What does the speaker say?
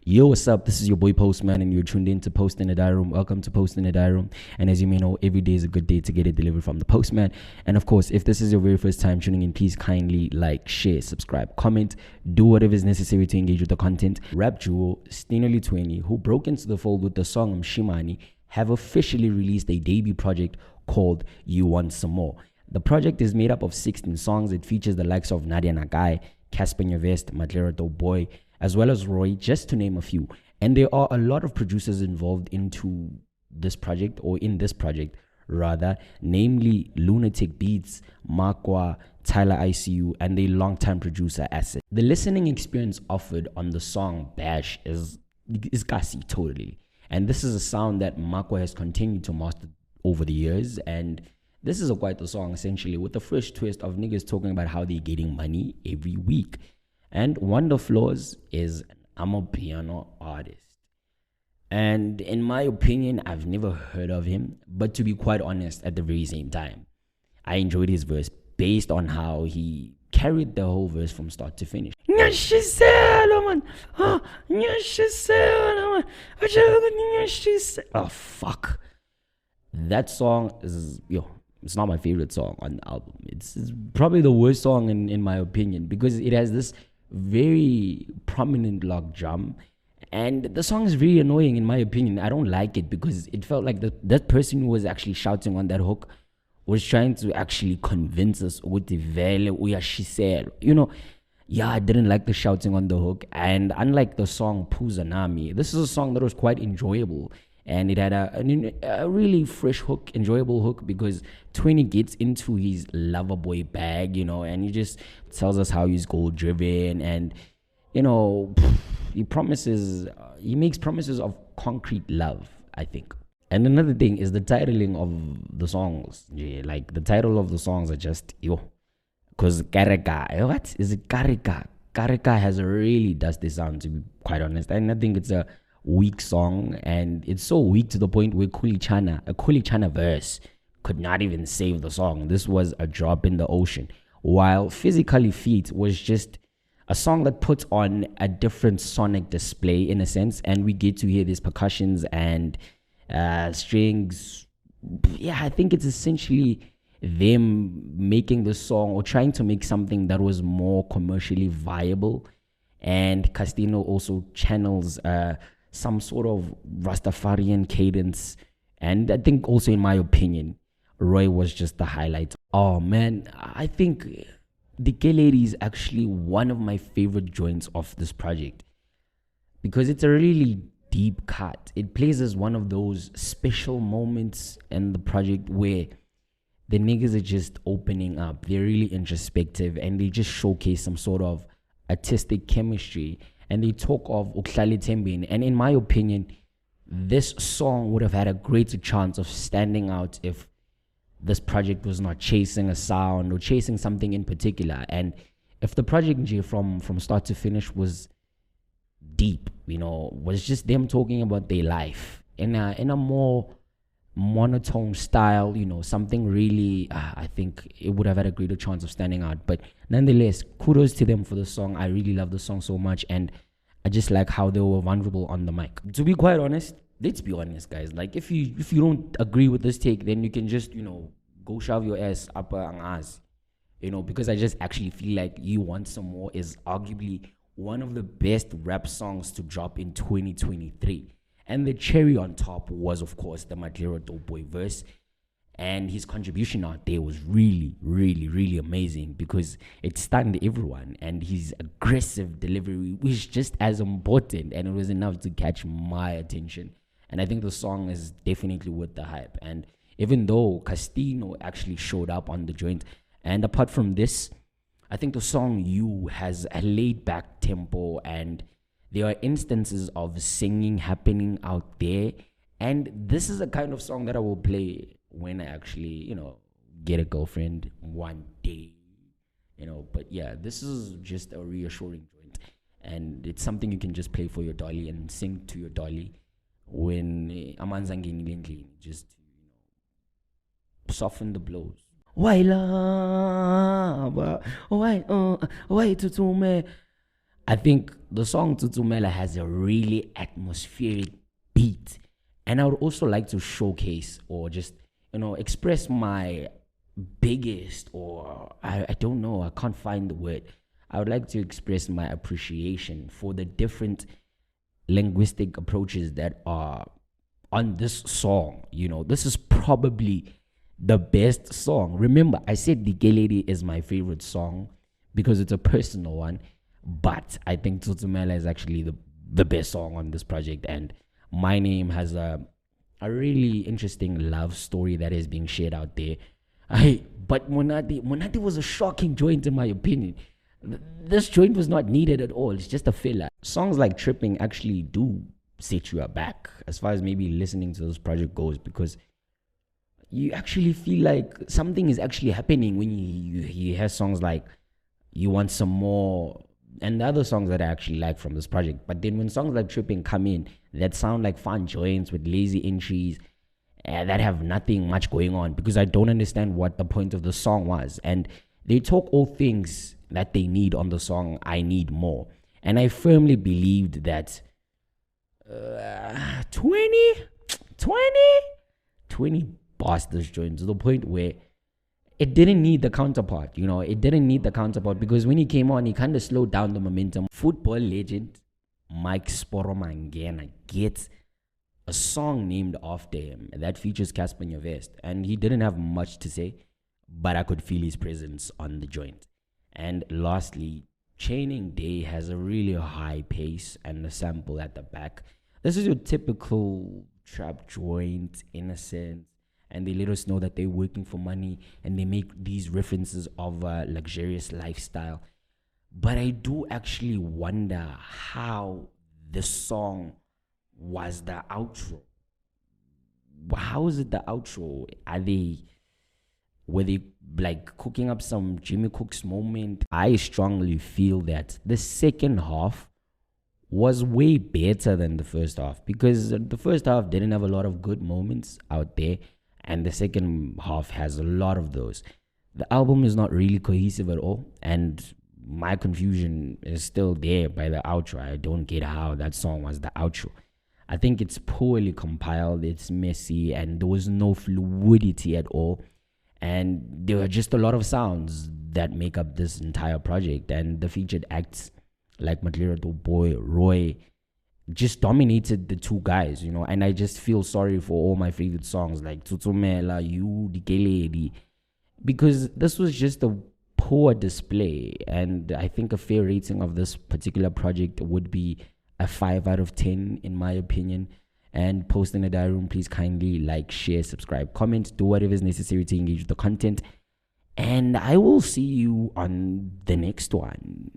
Yo, what's up? This is your boy Postman, and you're tuned in to Post in the Diary Room. Welcome to Post in the Diary Room. And as you may know, every day is a good day to get it delivered from the postman. And of course, if this is your very first time tuning in, please kindly like, share, subscribe, comment, do whatever is necessary to engage with the content. Rap duo Stino and Thwenny, who broke into the fold with the song Mshimani, have officially released a debut project called You Want Some More. The project is made up of 16 songs. It features the likes of Nadia Nagai, Casper Nyovest, Madlera Doughboy, as well as Roy, just to name a few. And there are a lot of producers involved into this project, or in this project rather, namely Lunatic Beats, Makwa, Tyler ICU, and a longtime producer Asset. The listening experience offered on the song Bash is gassy totally. And this is a sound that Makwa has continued to master over the years. And this is quite the song, essentially, with a fresh twist of niggas talking about how they're getting money every week. And Wonder Flaws is I'm a piano artist. And in my opinion, I've never heard of him. But to be quite honest, at the very same time, I enjoyed his verse based on how he carried the whole verse from start to finish. Oh, fuck. That song is, it's not my favorite song on the album. It's probably the worst song in my opinion, because it has this very prominent lock drum, and the song is very annoying in my opinion. I don't like it because it felt like that person who was actually shouting on that hook was trying to actually convince us with the vele uyashiselo. I didn't like the shouting on the hook. And unlike the song Puzanami, this is a song that was quite enjoyable. And it had a really fresh hook, enjoyable hook, because Thwenny gets into his lover boy bag, and he just tells us how he's goal driven, and he makes promises of concrete love, I think. And another thing is the titling of the songs. Like the title of the songs are just because Kareka, what is it? Kareka has a really dusty sound, to be quite honest. And I think it's a weak song, and it's so weak to the point where a Kulichana verse could not even save the song. This was a drop in the ocean, while Physically Fit was just a song that puts on a different sonic display in a sense, and we get to hear these percussions and strings. I think it's essentially them making the song, or trying to make something that was more commercially viable. And Castino also channels some sort of Rastafarian cadence. And I think also, in my opinion, Roy was just the highlight. Oh man, I think the Gay Lady is actually one of my favorite joints of this project, because it's a really deep cut. It plays as one of those special moments in the project where the niggas are just opening up. They're really introspective, and they just showcase some sort of artistic chemistry. And they talk of Uklali Tembin. And in my opinion, this song would have had a greater chance of standing out if this project was not chasing a sound or chasing something in particular. And if the project from start to finish was deep, was just them talking about their life in a more monotone style, something really, I think it would have had a greater chance of standing out. But nonetheless, kudos to them for the song. I really love the song so much, and I just like how they were vulnerable on the mic. To be quite honest, let's be honest, guys. Like, if you don't agree with this take, then you can just go shove your ass up an ass, because I just actually feel like You Want Some More is arguably one of the best rap songs to drop in 2023. And the cherry on top was, of course, the Madlera Doughboy verse. And his contribution out there was really, really, really amazing, because it stunned everyone. And his aggressive delivery was just as important, and it was enough to catch my attention. And I think the song is definitely worth the hype. And even though Castino actually showed up on the joint, and apart from this, I think the song You has a laid-back tempo, and there are instances of singing happening out there. And this is a kind of song that I will play when I actually, get a girlfriend one day. But yeah, this is just a reassuring joint. And it's something you can just play for your dolly and sing to your dolly when amanzangeni just to, soften the blows. Why love? Why tutume? I think the song Tutumela has a really atmospheric beat. And I would also like to showcase or just, express my biggest, or I don't know, I can't find the word. I would like to express my appreciation for the different linguistic approaches that are on this song. This is probably the best song. Remember, I said The Lady is my favorite song because it's a personal one, but I think Tutumela is actually the best song on this project. And My Name has a really interesting love story that is being shared out there. But Monate was a shocking joint in my opinion. This joint was not needed at all. It's just a filler. Songs like Tripping actually do set you aback as far as maybe listening to this project goes, because you actually feel like something is actually happening when you hear songs like You Want Some More and the other songs that I actually like from this project. But then when songs like Tripping come in that sound like fun joints with lazy entries that have nothing much going on, because I don't understand what the point of the song was. And they talk all things that they need on the song, I Need More. And I firmly believed that Thwenny bossed this joint to the point where it didn't need the counterpart. It didn't need the counterpart, because when he came on, he kind of slowed down the momentum. Football legend Mike Sporomangena gets a song named after him that features Casper Nyovest, and he didn't have much to say, but I could feel his presence on the joint. And lastly, Chaining Day has a really high pace and a sample at the back. This is your typical trap joint, innocent, and they let us know that they're working for money, and they make these references of a luxurious lifestyle. But I do actually wonder how the song was the outro. How is it the outro? Were they like cooking up some Jimmy Cooks moment? I strongly feel that the second half was way better than the first half, because the first half didn't have a lot of good moments out there, and the second half has a lot of those. The album is not really cohesive at all, and my confusion is still there by the outro. I don't get how that song was the outro. I think it's poorly compiled, it's messy, and there was no fluidity at all. And there were just a lot of sounds that make up this entire project. And the featured acts like Matlera Boy, Roy, just dominated the two guys, And I just feel sorry for all my favorite songs like Tutumela, You, The Lady, because this was just a poor display. And I think a fair rating of this particular project would be a 5 out of 10 in my opinion. And post in the diary room, please kindly like, share, subscribe, comment, do whatever is necessary to engage with the content. And I will see you on the next one.